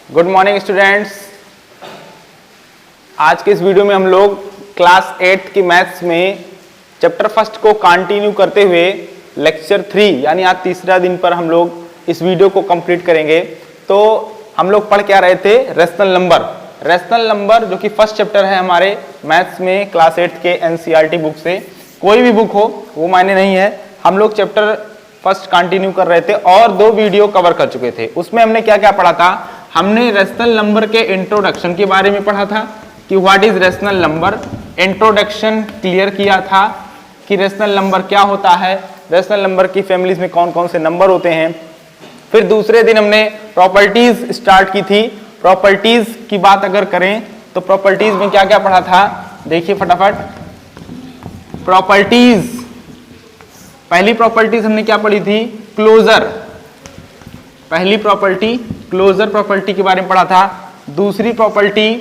Good morning students. आज के इस वीडियो में हम लोग क्लास 8 की मैथ्स में चैप्टर फर्स्ट को कंटिन्यू करते हुए लेक्चर 3 यानी आज तीसरा दिन पर हम लोग इस वीडियो को कंप्लीट करेंगे। तो हम लोग पढ़ क्या रहे थे? रेशनल नंबर जो कि फर्स्ट चैप्टर है हमारे मैथ्स में क्लास 8 के एनसीईआरटी बुक से। कोई भी बुक हो वो मायने नहीं है, हम लोग चैप्टर फर्स्ट कंटिन्यू कर रहे थे और 2 वीडियो कवर कर चुके थे। उसमें हमने क्या क्या पढ़ा था? हमने रेशनल नंबर के इंट्रोडक्शन के बारे में पढ़ा था कि what is rational number. Introduction clear किया था कि रेशनल नंबर क्या होता है, रेशनल नंबर की फैमिलीज में कौन कौन से नंबर होते हैं। फिर दूसरे दिन हमने प्रॉपर्टीज स्टार्ट की थी। प्रॉपर्टीज की बात अगर करें तो प्रॉपर्टीज में क्या क्या पढ़ा था देखिए फटाफट। प्रॉपर्टीज, पहली प्रॉपर्टीज हमने क्या पढ़ी थी? क्लोजर। पहली प्रॉपर्टी क्लोजर प्रॉपर्टी के बारे में पढ़ा था। दूसरी प्रॉपर्टी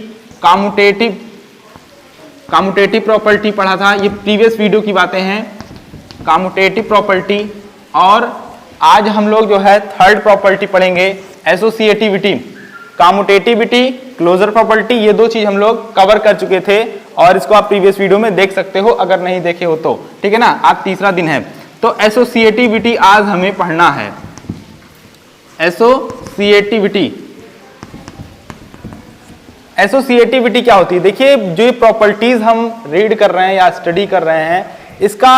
कामुटेटिव प्रॉपर्टी पढ़ा था, ये प्रीवियस वीडियो की बातें हैं, कामुटेटिव प्रॉपर्टी। और आज हम लोग जो है थर्ड प्रॉपर्टी पढ़ेंगे, एसोसिएटिविटी। कामुटेटिविटी, क्लोजर प्रॉपर्टी, ये 2 चीज हम लोग कवर कर चुके थे और इसको आप प्रीवियस वीडियो में देख सकते हो अगर नहीं देखे हो तो, ठीक है ना। आज तीसरा दिन है तो एसोसिएटिविटी आज हमें पढ़ना है। एसोसिएटिविटी क्या होती है? देखिए जो ये प्रॉपर्टीज हम रीड कर रहे हैं या स्टडी कर रहे हैं, इसका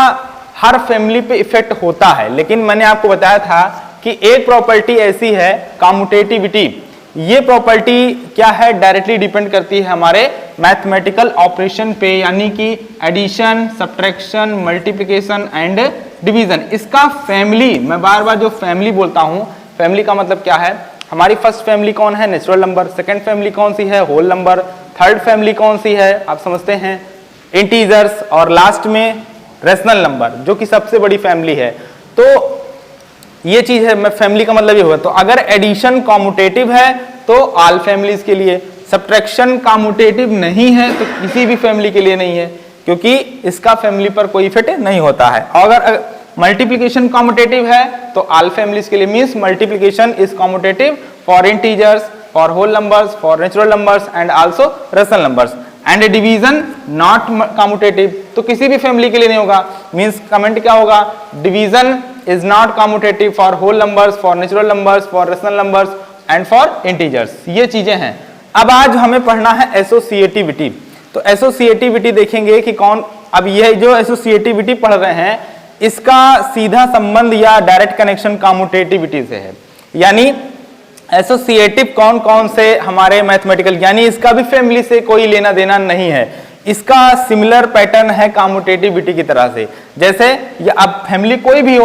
हर फैमिली पे इफेक्ट होता है। लेकिन मैंने आपको बताया था कि एक प्रॉपर्टी ऐसी है कम्यूटेटिविटी, ये प्रॉपर्टी क्या है? डायरेक्टली डिपेंड करती है हमारे मैथमेटिकल ऑपरेशन पे, यानी कि addition, subtraction, multiplication and division. इसका फैमिली, मैं बार बार जो फैमिली बोलता हूं, फैमिली का मतलब क्या है? हमारी फर्स्ट फैमिली कौन है? Natural number. सेकंड फैमिली कौन सी है? Whole number. थर्ड फैमिली कौन सी है? आप समझते हैं, इंटीजर्स। और लास्ट में रेशनल नंबर जो कि सबसे बड़ी फैमिली है। तो ये चीज है, मैं फैमिली का मतलब ये हुआ। तो अगर एडिशन कॉम्यूटेटिव है तो ऑल फैमिलीज के लिए, सब्ट्रैक्शन कॉम्यूटेटिव नहीं है तो किसी भी फैमिली के लिए नहीं है, क्योंकि इसका फैमिली पर कोई इफेक्ट नहीं होता है। और अगर मल्टीप्लिकेशन कॉम्यूटेटिव है तो ऑल फैमिलीज के लिए, means multiplication is commutative for integers, for whole numbers, for natural numbers and also rational numbers. And division not commutative, तो किसी भी फैमिली के लिए नहीं होगा। मींस कमेंट क्या होगा? Division is not commutative for whole numbers, for natural numbers, for rational numbers and for integers. ये चीजें हैं। अब आज हमें पढ़ना है एसोसिएटिविटी। तो एसोसिएटिविटी देखेंगे कि कौन, अब यह जो एसोसिएटिविटी पढ़ रहे हैं इसका सीधा संबंध या डायरेक्ट कनेक्शन कम्यूटेटिविटी से है। यानी एसोसिएटिव कौन कौन से हमारे मैथमेटिकल, यानी इसका भी फैमिली से कोई लेना देना नहीं है। इसका सिमिलर पैटर्न है कम्यूटेटिविटी की तरह से। जैसे अब फैमिली कोई भी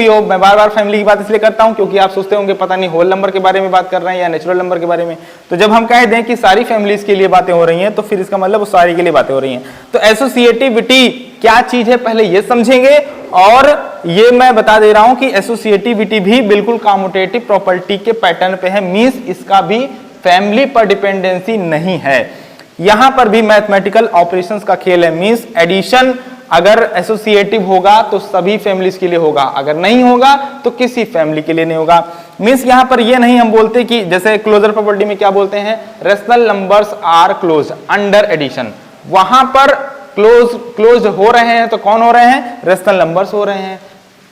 हो, मैं बार बार फैमिली की बात इसलिए करता हूं क्योंकि आप सोचते होंगे पता नहीं होल नंबर के बारे में बात कर रहे हैं या नेचुरल नंबर के बारे में। तो जब हम कह दें कि सारी फैमिलीज के लिए बातें हो रही हैं तो फिर इसका मतलब वो सारी के लिए बातें हो रही हैं। तो एसोसिएटिविटी क्या चीज है पहले ये समझेंगे, और ये मैं बता दे रहा हूं कि एसोसिएटिविटी भी बिल्कुल कम्यूटेटिव प्रॉपर्टी के पैटर्न पे है। मींस इसका भी फैमिली पर डिपेंडेंसी नहीं है। यहां पर भी मैथमेटिकल ऑपरेशंस का खेल है। मींस एडिशन अगर एसोसिएटिव होगा तो सभी फैमिलीज के लिए होगा, अगर नहीं होगा तो किसी फैमिली के लिए नहीं होगा। मींस यहां पर ये नहीं हम बोलते कि जैसे क्लोजर प्रॉपर्टी में क्या बोलते हैं? Rational numbers are close under addition. वहां पर क्लोज हो रहे हैं तो कौन हो रहे हैं? रेशनल नंबर्स हो रहे हैं।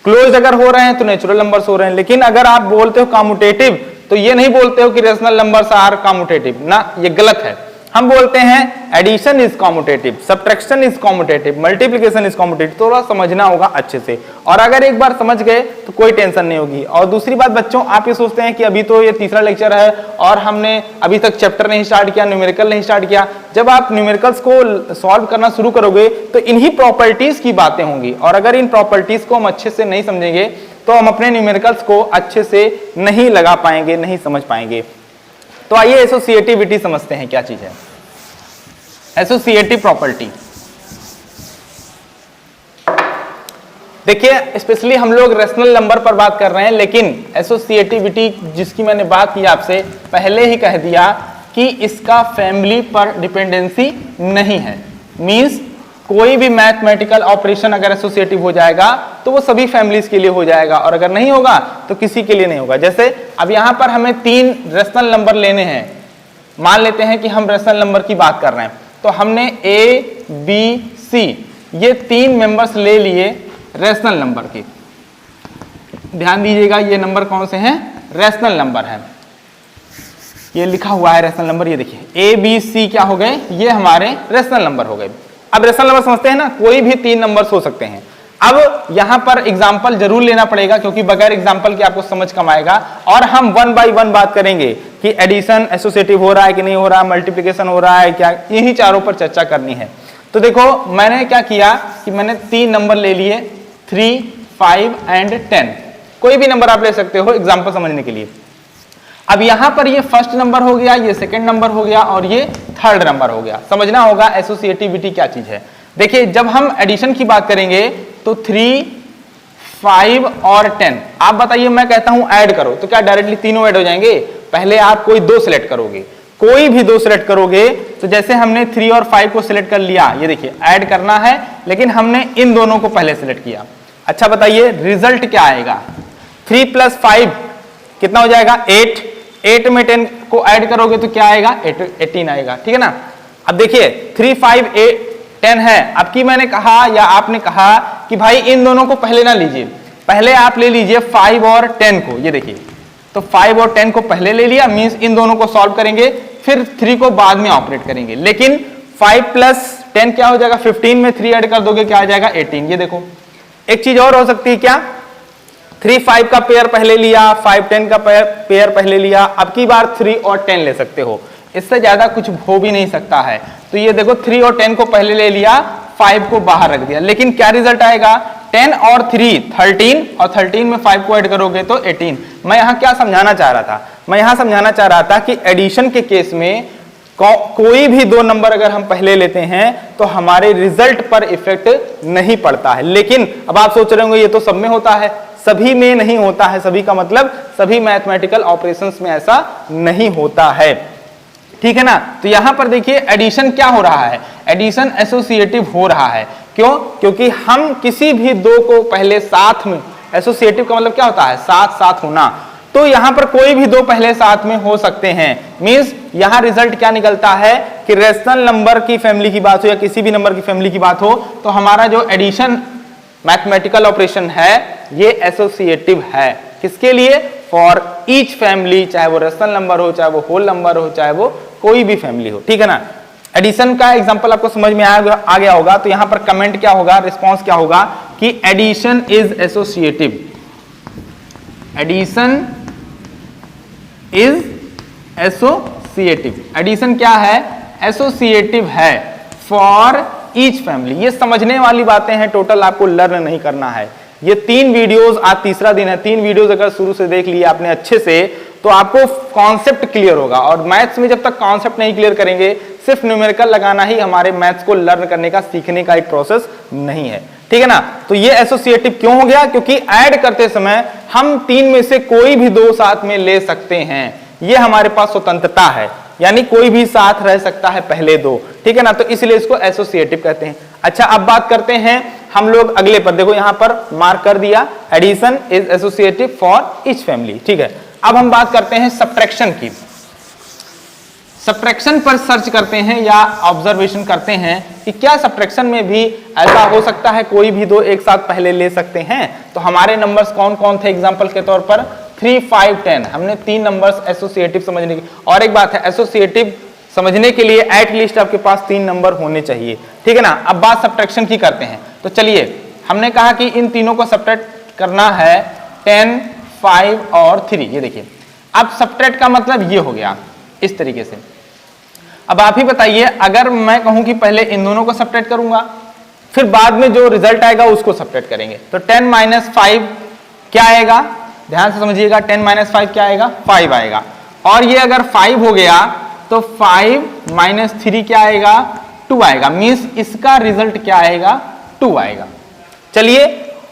क्लोज अगर हो रहे हैं तो नेचुरल नंबर्स हो रहे हैं। लेकिन अगर आप बोलते हो कम्यूटेटिव तो ये नहीं बोलते हो कि रेशनल नंबर्स आर कम्यूटेटिव, ना, ये गलत है। हम बोलते हैं addition is commutative, subtraction is commutative, multiplication is commutative. थोड़ा समझना होगा अच्छे से, और अगर एक बार समझ गए तो कोई टेंशन नहीं होगी। और दूसरी बात बच्चों, आप ये सोचते हैं कि अभी तो ये तीसरा लेक्चर है और हमने अभी तक चैप्टर नहीं स्टार्ट किया, न्यूमेरिकल नहीं स्टार्ट किया। जब आप न्यूमेरिकल्स को सॉल्व करना शुरू करोगे तो इन्हीं प्रॉपर्टीज की बातें होंगी, और अगर इन प्रॉपर्टीज को हम अच्छे से नहीं समझेंगे तो हम अपने न्यूमेरिकल्स को अच्छे से नहीं लगा पाएंगे, नहीं समझ पाएंगे। तो आइए एसोसिएटिविटी समझते हैं क्या चीज है एसोसिएटिव प्रॉपर्टी। देखिए स्पेशली हम लोग रेशनल नंबर पर बात कर रहे हैं, लेकिन एसोसिएटिविटी जिसकी मैंने बात की आपसे पहले ही कह दिया कि इसका फैमिली पर डिपेंडेंसी नहीं है। मींस कोई भी मैथमेटिकल ऑपरेशन अगर एसोसिएटिव हो जाएगा तो वो सभी फैमिलीज के लिए हो जाएगा, और अगर नहीं होगा तो किसी के लिए नहीं होगा। जैसे अब यहां पर हमें 3 रेशनल नंबर लेने हैं, मान लेते हैं कि हम रेशनल नंबर की बात कर रहे हैं, तो हमने ए बी सी ये 3 मेंबर्स ले लिए रेशनल नंबर के। ध्यान दीजिएगा ये नंबर कौन से हैं, रेशनल नंबर है, ये लिखा हुआ है रेशनल नंबर। ये देखिए ए बी सी क्या हो गए, ये हमारे रेशनल नंबर हो गए। अब रेशनल नंबर समझते हैं ना, कोई भी 3 नंबर्स हो सकते हैं। अब यहां पर एग्जाम्पल जरूर लेना पड़ेगा क्योंकि बगैर एग्जाम्पल के आपको समझ कम आएगा, और हम 1 बाय 1 बात करेंगे कि एडिशन एसोसिएटिव हो रहा है कि नहीं हो रहा है, मल्टीप्लिकेशन हो रहा है क्या, यही चारों पर चर्चा करनी है। तो देखो मैंने क्या किया कि मैंने 3 नंबर ले लिए, 3, 5 एंड 10। कोई भी नंबर आप ले सकते हो एग्जाम्पल समझने के लिए। अब यहां पर ये फर्स्ट नंबर हो गया, ये सेकंड नंबर हो गया, और ये थर्ड नंबर हो गया। समझना होगा एसोसिएटिविटी क्या चीज है। देखिए जब हम एडिशन की बात करेंगे तो 3, 5 और 10, आप बताइए मैं कहता हूं ऐड करो तो क्या डायरेक्टली तीनों ऐड हो जाएंगे? पहले आप कोई 2 सिलेक्ट करोगे, कोई भी 2 सिलेक्ट करोगे। तो जैसे हमने 3 और 5 को सिलेक्ट कर लिया, ये देखिए ऐड करना है, लेकिन हमने इन दोनों को पहले सिलेक्ट किया। अच्छा बताइए रिजल्ट क्या आएगा? 3 + 5 कितना हो जाएगा? 8। 8 में 10 को ऐड करोगे तो क्या आएगा? 18 आएगा, ठीक है ना। अब देखिए 3, 5, 8, 10 है। अब की मैंने कहा या आपने कहा कि भाई इन दोनों को पहले ना लीजिए, पहले आप ले लीजिए 5 और 10 को। ये देखिए तो 5 और 10 को पहले ले लिया, मींस इन दोनों को सॉल्व करेंगे, फिर 3 को बाद में ऑपरेट करेंगे। लेकिन 5 + 10 क्या हो जाएगा? 15 में 3 ऐड कर दोगे क्या आ जाएगा? 18। ये देखो एक चीज और हो सकती है क्या, 3, 5 का पेयर पहले लिया, 5, 10 का पेयर पहले लिया, अब की बार 3 और 10 ले सकते हो, इससे ज्यादा कुछ हो भी नहीं सकता है। तो ये देखो 3 और 10 को पहले ले लिया, 5 को बाहर रख दिया, लेकिन क्या रिजल्ट आएगा? 10 और 3 13, और 13 में 5 को ऐड करोगे तो 18। मैं यहां क्या समझाना चाह रहा था? मैं यहां समझाना चाह रहा था कि एडिशन के केस में कोई भी 2 नंबर अगर हम पहले लेते हैं तो हमारे रिजल्ट पर इफेक्ट नहीं पड़ता है। लेकिन अब आप सोच रहे होंगे ये तो सब में होता है, सभी में नहीं होता है। सभी का मतलब सभी मैथमेटिकल ऑपरेशंस में ऐसा नहीं होता है, ठीक है ना। तो यहां पर देखिए एडिशन क्या हो रहा है, एडिशन एसोसिएटिव हो रहा है। क्यों? क्योंकि हम किसी भी 2 को पहले साथ में, एसोसिएटिव का मतलब क्या होता है? साथ साथ होना। तो यहां पर कोई भी 2 पहले साथ में हो सकते हैं, मींस यहां रिजल्ट क्या निकलता है कि रेशनल नंबर की फैमिली की बात हो या किसी भी नंबर की फैमिली की बात हो तो हमारा जो एडिशन मैथमेटिकल ऑपरेशन है ये एसोसिएटिव है। किसके लिए? फॉर ईच फैमिली, चाहे वो रेशनल नंबर हो, चाहे वो होल नंबर हो, चाहे वो कोई भी फैमिली हो, ठीक है ना। एडिशन का एग्जांपल आपको समझ में आ गया होगा। तो यहां पर कमेंट क्या होगा, रिस्पॉन्स क्या होगा कि addition is associative. Addition is associative. Addition क्या है? एसोसिएटिव है फॉर ईच फैमिली। ये समझने वाली बातें हैं, टोटल आपको लर्न नहीं करना है। ये 3 वीडियोस, आज तीसरा दिन है, 3 वीडियोस अगर शुरू से देख लिया आपने अच्छे से तो आपको कॉन्सेप्ट क्लियर होगा। और मैथ्स में जब तक कॉन्सेप्ट नहीं क्लियर करेंगे, सिर्फ न्यूमेरिकल लगाना ही हमारे मैथ्स को लर्न करने का, सीखने का एक प्रोसेस नहीं है, ठीक है ना। तो ये एसोसिएटिव क्यों हो गया? क्योंकि ऐड करते समय हम 3 में से कोई भी 2 साथ में ले सकते हैं, ये हमारे पास स्वतंत्रता है, यानी कोई भी साथ रह सकता है पहले 2, ठीक है ना। तो इसलिए इसको एसोसिएटिव कहते हैं। अच्छा अब बात करते हैं हम लोग अगले पर। देखो यहां पर मार्क कर दिया, addition is associative for each family, ठीक है। अब हम बात करते हैं सब्ट्रैक्शन की। सब्ट्रैक्शन पर सर्च करते हैं या ऑब्जर्वेशन करते हैं कि क्या सब्ट्रैक्शन में भी ऐसा हो सकता है कोई भी 2 एक साथ पहले ले सकते हैं। तो हमारे नंबर्स कौन कौन थे एग्जांपल के तौर पर? 3, 5, 10। हमने 3 नंबर्स एसोसिएटिव समझने की। और एक बात है, एसोसिएटिव समझने के लिए एट लीस्ट आपके पास 3 नंबर होने चाहिए, ठीक है ना। अब बात सब्ट्रैक्शन की करते हैं। तो चलिए हमने कहा कि इन तीनों को सब्ट्रैक्ट करना है, 10, 5 और 3। ये देखिए अब सब्ट्रैक्ट का मतलब ये हो गया इस तरीके से। अब आप ही बताइए, अगर मैं कहूं कि पहले इन दोनों को सब्ट्रैक्ट करूंगा, फिर बाद में जो रिजल्ट आएगा उसको सब्ट्रैक्ट करेंगे, तो 10 - 5 क्या आएगा? ध्यान से समझिएगा, 10 - 5 क्या आएगा? 5 आएगा। और ये अगर 5 हो गया तो 5 - 3 क्या आएगा? 2 आएगा। मींस इसका रिजल्ट क्या आएगा? 2 आएगा। चलिए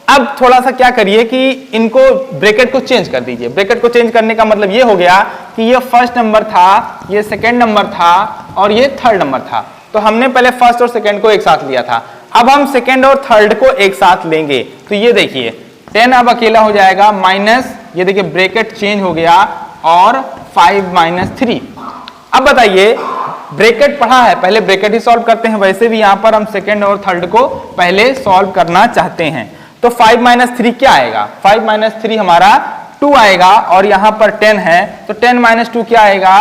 अब थोड़ा सा क्या करिए कि इनको ब्रैकेट को चेंज कर दीजिए। ब्रैकेट को चेंज करने का मतलब ये हो गया कि ये फर्स्ट नंबर था, ये सेकंड नंबर था और ये थर्ड नंबर था। तो हमने पहले फर्स्ट और सेकंड को एक साथ लिया था। अब हम सेकेंड और थर्ड को एक साथ लेंगे तो ये देखिए 10 अब अकेला हो जाएगा माइनस, ये देखिए ब्रैकेट चेंज हो गया और 5 - 3। अब बताइए ब्रैकेट पढ़ा है, पहले ब्रैकेट ही सॉल्व करते हैं, वैसे भी यहां पर हम सेकेंड और थर्ड को पहले सॉल्व करना चाहते हैं। तो 5 - 3 क्या आएगा? 5 - 3 हमारा 2 आएगा और यहां पर 10 है तो 10 - 2 क्या आएगा?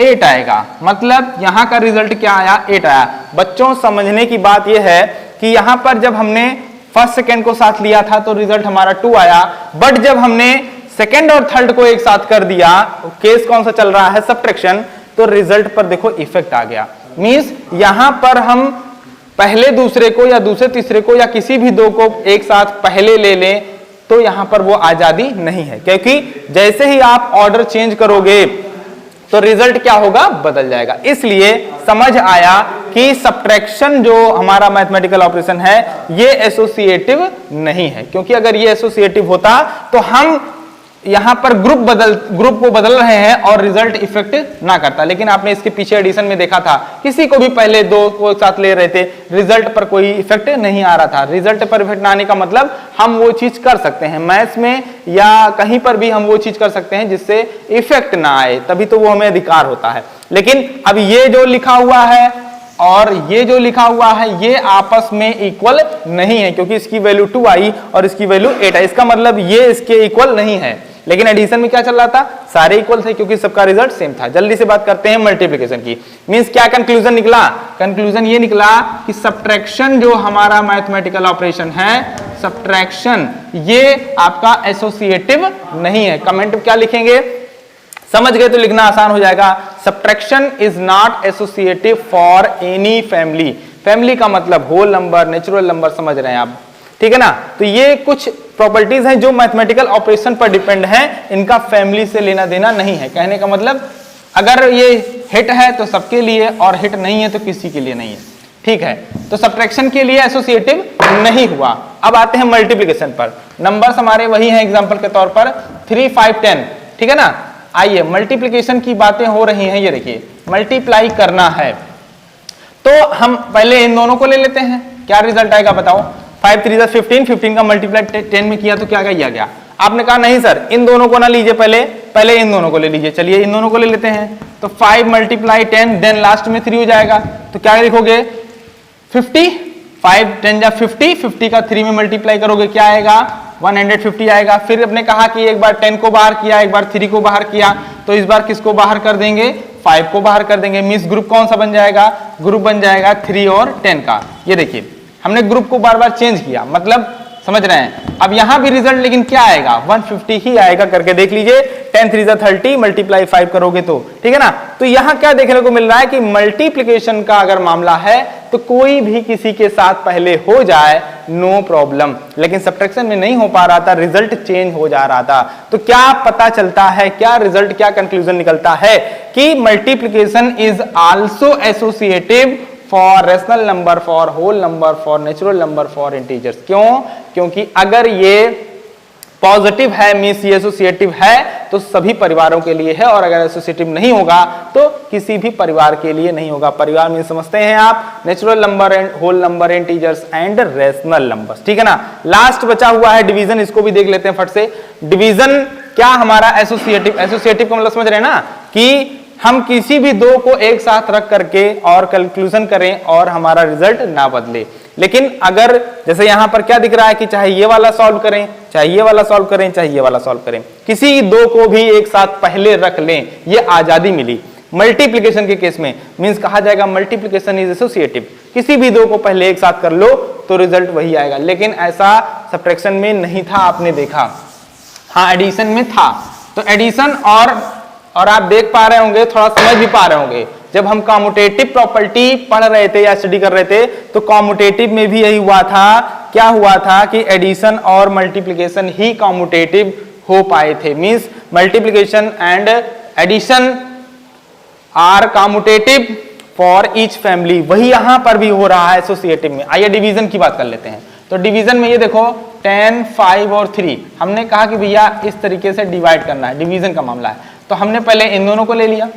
8 आएगा। मतलब यहां का रिजल्ट क्या आया? 8 आया। बच्चों समझने की बात यह है कि यहां पर जब हमने फर्स्ट सेकेंड को साथ लिया था तो रिजल्ट हमारा 2 आया, बट जब हमने सेकेंड और थर्ड को एक साथ कर दिया, केस कौन सा चल रहा है? सब्ट्रैक्शन, तो रिजल्ट पर देखो इफेक्ट आ गया। मींस यहां पर हम पहले दूसरे को या दूसरे तीसरे को या किसी भी दो को एक साथ पहले ले लें तो यहां पर वो आजादी नहीं है, क्योंकि जैसे ही आप ऑर्डर चेंज करोगे तो रिजल्ट क्या होगा? बदल जाएगा। इसलिए समझ आया कि सब्ट्रैक्शन जो हमारा मैथमेटिकल ऑपरेशन है ये एसोसिएटिव नहीं है, क्योंकि अगर ये एसोसिएटिव होता तो हम यहां पर ग्रुप को बदल रहे हैं और रिजल्ट इफेक्ट ना करता। लेकिन आपने इसके पीछे एडिशन में देखा था, किसी को भी पहले दो को एक साथ ले रहे थे, रिजल्ट पर कोई इफेक्ट नहीं आ रहा था। रिजल्ट पर इफेक्ट ना आने का मतलब हम वो चीज कर सकते हैं, मैथ्स में या कहीं पर भी हम वो चीज कर सकते हैं जिससे इफेक्ट ना आए, तभी तो वो हमें अधिकार होता है। लेकिन अब ये जो लिखा हुआ है और ये जो लिखा हुआ है ये आपस में इक्वल नहीं है, क्योंकि इसकी वैल्यू 2 आई और इसकी वैल्यू 8 आई। इसका मतलब ये इसके इक्वल नहीं है। लेकिन एडिशन में क्या चल रहा था? सारे इक्वल थे क्योंकि सबका रिजल्ट सेम था। जल्दी से बात करते हैं मल्टीप्लिकेशन की। मींस क्या कंक्लूजन निकला? कंक्लूजन ये निकला कि सब्ट्रैक्शन जो हमारा मैथमेटिकल ऑपरेशन है, सब्ट्रैक्शन ये आपका एसोसिएटिव नहीं है। कमेंट में क्या लिखेंगे? समझ गए तो लिखना आसान हो जाएगा। Subtraction is not associative for any family. Family का मतलब होल नंबर, नेचुरल नंबर, समझ रहे हैं आप, ठीक है ना? तो ये कुछ प्रॉपर्टीज हैं जो मैथमेटिकल ऑपरेशन पर डिपेंड है, इनका फैमिली से लेना देना नहीं है। कहने का मतलब अगर ये हिट है तो सबके लिए और हिट नहीं है तो किसी के लिए नहीं है, ठीक है? तो सब्ट्रैक्शन के लिए एसोसिएटिव नहीं हुआ। अब आते हैं मल्टीप्लिकेशन पर। नंबर्स हमारे वही हैं एग्जांपल के तौर पर 3, 5, 10, ठीक है ना? आइए मल्टीप्लिकेशन की बातें हो रही हैं। ये देखिए मल्टीप्लाई करना है तो हम पहले इन दोनों को ले लेते हैं, क्या रिजल्ट आएगा बताओ? 5 3 जा 15, 15 का मल्टीप्लाई 10 में किया तो क्या किया गया? आपने कहा नहीं सर इन दोनों को ना लीजिए, पहले इन दोनों को ले लीजिए। चलिए इन दोनों को ले लेते हैं। तो 5 × 10 देन लास्ट में 3 हो जाएगा, तो क्या लिखोगे? 50। 5 10 जा 50, 50 का 3 में मल्टीप्लाई करोगे क्या आएगा? 150 आएगा। फिर आपने कहा कि एक बार 10 को बाहर किया, एक बार 3 को बाहर किया, तो इस बार किसको बाहर कर देंगे? 5 को बाहर कर देंगे। मींस ग्रुप कौन सा बन जाएगा? ग्रुप बन जाएगा 3 और 10 का। ये देखिए हमने ग्रुप को बार बार चेंज किया, मतलब समझ रहे हैं? अब यहां भी रिजल्ट लेकिन क्या आएगा? 150 ही आएगा। करके देख लीजिए 10 3 जा 30 मल्टीप्लाई 5 करोगे तो, ठीक है ना? तो यहां क्या देखने को मिल रहा है कि मल्टीप्लिकेशन का अगर मामला है तो कोई भी किसी के साथ पहले हो जाए नो प्रॉब्लम, लेकिन सब्ट्रैक्शन में नहीं हो पा रहा था, रिजल्ट चेंज हो जा रहा था। तो क्या पता चलता है, क्या रिजल्ट, क्या कंक्लूजन निकलता है कि multiplication is also associative for rational number, for whole number, for natural number, for integers. क्यों? क्योंकि अगर ये पॉजिटिव है मींस ये एसोसिएटिव है तो सभी परिवारों के लिए है, और अगर एसोसिएटिव नहीं होगा तो किसी भी परिवार के लिए नहीं होगा। परिवार में समझते हैं आप natural number and whole number, integers and rational numbers, ठीक है ना? लास्ट बचा हुआ है डिवीजन, इसको भी देख लेते हैं फट से। डिवीजन क्या हमारा एसोसिएटिव? एसोसिएटिव का मतलब समझ रहे हैं ना कि हम किसी भी दो को एक साथ रख करके और कंक्लूजन करें और हमारा रिजल्ट ना बदले। लेकिन अगर जैसे यहां पर क्या दिख रहा है कि चाहे ये वाला सॉल्व करें, चाहे ये वाला सॉल्व करें, चाहे ये वाला सॉल्व करें, किसी दो को भी एक साथ पहले रख लें, ये आजादी मिली। मल्टीप्लिकेशन के केस में मींस कहा जाएगा मल्टीप्लिकेशन इज एसोसिएटिव, किसी भी दो को पहले एक साथ कर लो तो रिजल्ट वही आएगा। लेकिन ऐसा सब्ट्रैक्शन में नहीं था, आपने देखा। हाँ एडिशन में था। तो एडिशन और आप देख पा रहे होंगे, थोड़ा समझ भी पा रहे होंगे, जब हम कॉम्यूटेटिव प्रॉपर्टी पढ़ रहे थे या स्टडी कर रहे थे तो कॉम्यूटेटिव में भी यही हुआ था। क्या हुआ था कि एडिशन और मल्टीप्लिकेशन ही कॉम्यूटेटिव हो पाए थे। Means multiplication and addition are commutative for each family. वही यहां पर भी हो रहा है एसोसिएटिव में। आइए डिवीजन की बात कर लेते हैं। तो डिवीजन में ये देखो 10, 5 और 3, हमने कहा कि भैया इस तरीके से डिवाइड करना है, डिवीजन का मामला है। तो हमने पहले इन दोनों को ले लिया।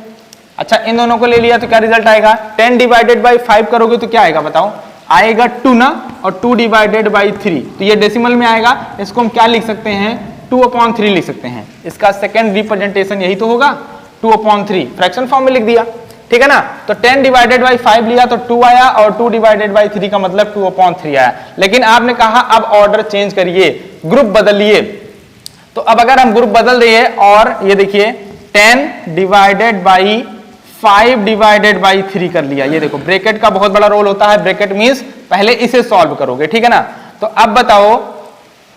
अच्छा इन दोनों को ले लिया तो क्या रिजल्ट आएगा? 10 डिवाइडेड बाई 5 करोगे तो क्या आएगा बताओ? आएगा 2 ना, और 2 डिवाइडेड बाई 3, तो ये डेसिमल में आएगा, इसको हम क्या लिख सकते हैं 2/3 लिख सकते हैं। इसका सेकंड रिप्रेजेंटेशन यही तो होगा 2/3, फ्रैक्शन फॉर्म में लिख दिया, ठीक है ना। तो 10 डिवाइडेड बाई 5 लिया तो 2 आया, और 2 डिवाइडेड बाई 3 का मतलब 2/3 आया। लेकिन आपने कहा अब ऑर्डर चेंज करिए, ग्रुप बदलिए, तो अब अगर हम ग्रुप बदल दिए और ये देखिए 10 डिवाइडेड बाई 5 डिवाइडेड बाई 3 कर लिया, ये देखो ब्रैकेट का बहुत बड़ा रोल होता है, ब्रैकेट मींस पहले इसे सॉल्व करोगे, ठीक है ना। तो अब बताओ,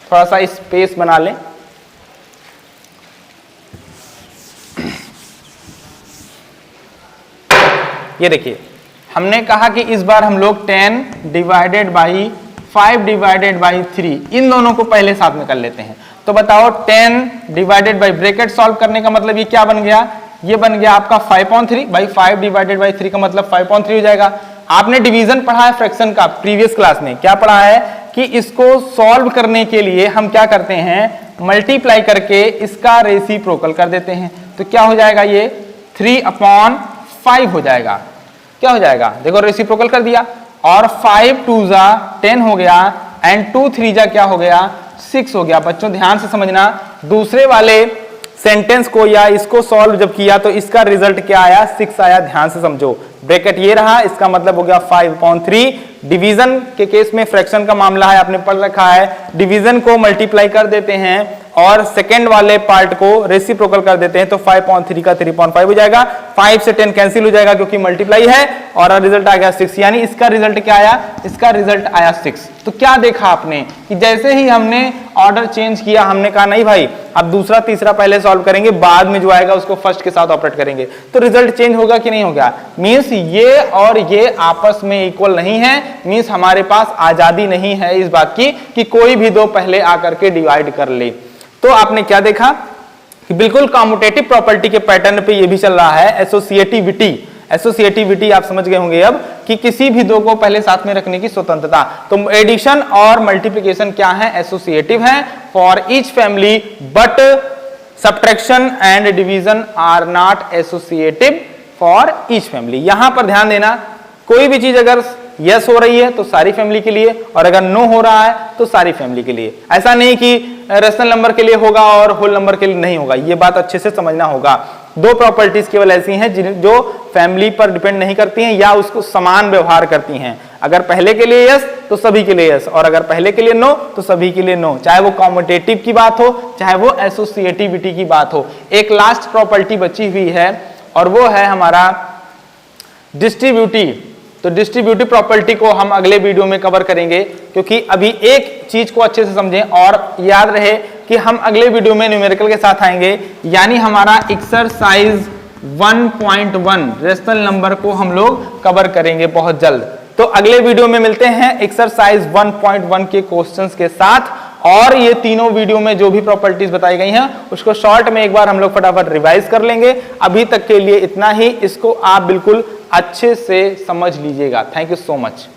थोड़ा सा स्पेस बना लें, ये देखिए हमने कहा कि इस बार हम लोग 10 डिवाइडेड बाई 5 डिवाइडेड बाई 3 इन दोनों को पहले साथ में कर लेते हैं। तो बताओ 10 डिवाइडेड बाई, ब्रैकेट सॉल्व करने का मतलब ये क्या बन गया, ये बन गया आपका 5/3 बाई 5 डिवाइडेड बाई 3 का मतलब 5/3 हो जाएगा। आपने डिवीजन पढ़ा है फ्रैक्शन का प्रीवियस क्लास में, क्या पढ़ा है कि इसको सॉल्व करने के लिए हम क्या करते हैं, मल्टीप्लाई करके इसका रेसिप्रोकल कर देते हैं। तो क्या हो जाएगा, ये 3/5 हो जाएगा। क्या हो जाएगा, देखो रेसिप्रोकल कर दिया, और 5 2 जा 10 हो गया, एंड 2 3 जा क्या हो गया 6 हो गया। बच्चों ध्यान से समझना, दूसरे वाले सेंटेंस को या इसको सॉल्व जब किया तो इसका रिजल्ट क्या आया 6 आया, ध्यान से समझो। ब्रैकेट ये रहा, इसका मतलब हो गया 5/3। डिवीजन के केस में फ्रैक्शन का मामला है, आपने पढ़ रखा है, डिवीजन को मल्टीप्लाई कर देते हैं और सेकंड वाले पार्ट को रेसिप्रोकल कर देते हैं, तो 5/3 का 3/5 हो जाएगा। 5 से 10 कैंसिल हो जाएगा क्योंकि मल्टीप्लाई है, और रिजल्ट आ गया 6, यानी इसका रिजल्ट क्या आया, इसका रिजल्ट आया 6। तो क्या देखा आपने कि जैसे ही हमने ऑर्डर चेंज किया, हमने कहा नहीं भाई अब दूसरा तीसरा पहले सॉल्व करेंगे, बाद में जो आएगा उसको फर्स्ट के साथ ऑपरेट करेंगे, तो रिजल्ट चेंज होगा कि नहीं होगा। मींस ये और ये आपस में इक्वल नहीं है, मींस हमारे पास आजादी नहीं है इस बात की कि कोई भी दो पहले आकर के डिवाइड कर ले। तो आपने क्या देखा कि बिल्कुल कॉम्यूटेटिव प्रॉपर्टी के पैटर्न पे ये भी चल रहा है, एसोसिएटिविटी। एसोसिएटिविटी आप समझ गए होंगे अब कि किसी भी दो को पहले साथ में रखने की स्वतंत्रता। तो एडिशन और मल्टीप्लिकेशन क्या है, एसोसिएटिव है for each family, but subtraction and division are not associative for each family. यहां पर ध्यान देना, कोई भी चीज अगर यस हो रही है तो सारी फैमिली के लिए, और अगर नो हो रहा है तो सारी फैमिली के लिए। ऐसा नहीं कि रेशनल नंबर के लिए होगा और होल नंबर के लिए नहीं होगा, ये बात अच्छे से समझना होगा। दो प्रॉपर्टीज केवल ऐसी हैं जो फैमिली पर डिपेंड नहीं करती हैं या उसको समान व्यवहार करती हैं। अगर पहले के लिए यस तो सभी के लिए यस, और अगर पहले के लिए नो तो सभी के लिए नो, चाहे वो कॉम्यूटेटिव की बात हो चाहे वो एसोसिएटिविटी की बात हो। एक लास्ट प्रॉपर्टी बची हुई है और वो है हमारा डिस्ट्रीब्यूटिव। तो डिस्ट्रीब्यूटिव प्रॉपर्टी को हम अगले वीडियो में कवर करेंगे, क्योंकि अभी एक चीज को अच्छे से समझें और याद रहे कि हम अगले वीडियो में न्यूमेरिकल के साथ आएंगे, यानी हमारा एक्सरसाइज 1.1 रेशनल नंबर को हम लोग कवर करेंगे बहुत जल्द। तो अगले वीडियो में मिलते हैं एक्सरसाइज 1.1 के क्वेश्चंस के साथ, और ये तीनों वीडियो में जो भी प्रॉपर्टीज बताई गई हैं उसको शॉर्ट में एक बार हम लोग फटाफट रिवाइज कर लेंगे। अभी तक के लिए इतना ही, इसको आप बिल्कुल अच्छे से समझ लीजिएगा। Thank you so much.